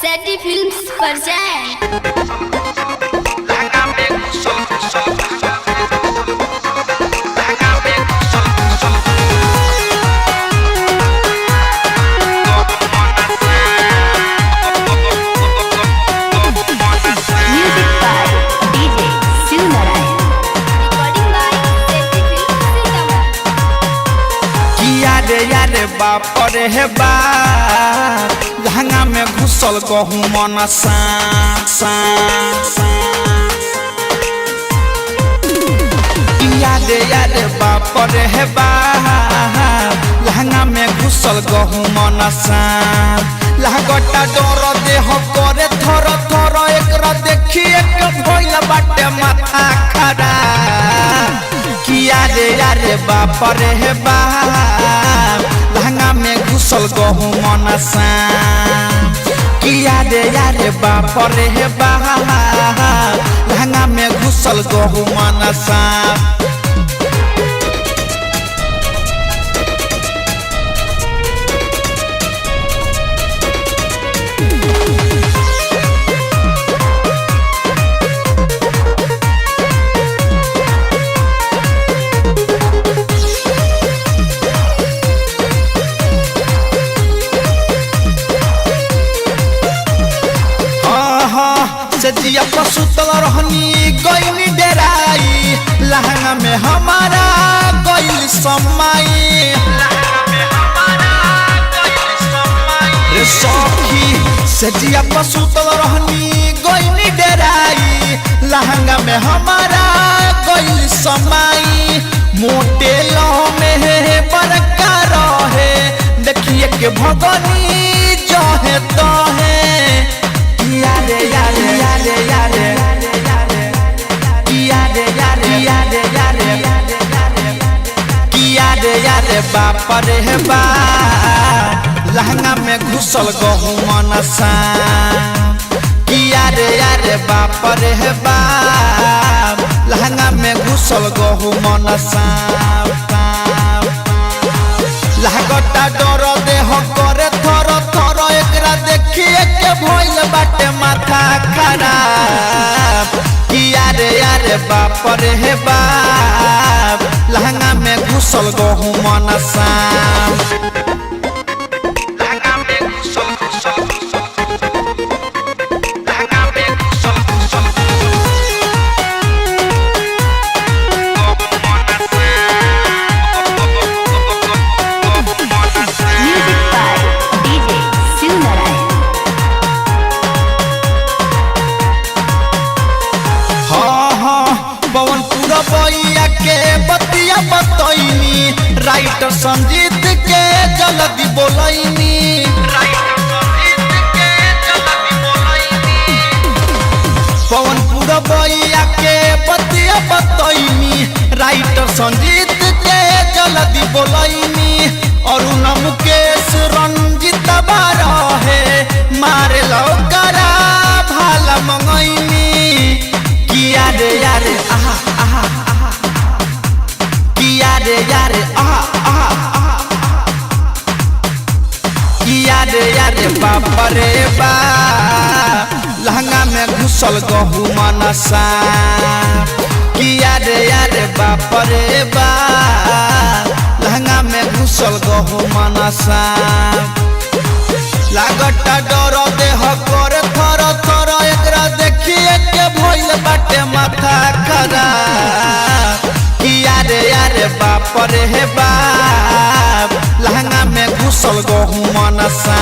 सैटी films present Music by DJ Shiv Narayan. Recording by Seti Films Sitamarhi. किया रे यार बाप रे हे बाप लहंगा में घुसल गहूँ मन सा किया रे यार बाप रे हे बाप लहंगा में घुसल गहूँ मन सा लहगटा डर देह करे थर थर एकरा देखिए के भइल बाटे माथा खराब किया रे यार बाप रे हे बाप लहंगा में घुसल गहूँ मन सा किया रे यार बाप रे हे बाप लहंगा में घुसल गहूँ मन सा सजिया पसुतल रहनी गईनी डेराई लहंगा में हमारा गईल समाई रे सखी सजिया पसुतल रहनी गईनी डेराई लहंगा में हमारा गईल समाई मोटे लह में बरका रहे देखिए के भगनी जहे तहे यारे यारे यारे यारे यारे यारे यारे यारे यारे बाप रे हे बाप लहंगा में घुसल गहूँ मन सा यारे यारे बाप रे हे बाप लहंगा में घुसल गहूँ मन सा लहगटा डर देह करे थर थर एकरा देखिए के भइल बाटे माथा खराब किया रे यार बाप रे हे बाप लहंगा में घुसल गहूँ मन सा Music by DJ Shiv Narayan. हाँ हाँ पवन पूरा बैया के बतिया बतैनी राइटर संजीत के जल्दी बोलैनी पवन पूरा बैया के बतिया बतैनी राइटर संजीत के जल्दी बोलैनी और मुकेश रंजित बारा है मारे लौकरा भाला मंगैनी किया रे यारे आहा आहा आहा किया रे यारे आहा आहा आहा किया रे यारे बाप रे बाप लहंगा में घुसल गहूँ मन सा किया रे यारे बाप रे बाप लहंगा में घुसल गहूँ मन सा लागटा डर देह करे थर थर एकरा देखिए के भइल बाटे माथा खराब किया रे यारे बाप रे हे बाप लहंगा में घुसल गहूँ मन सा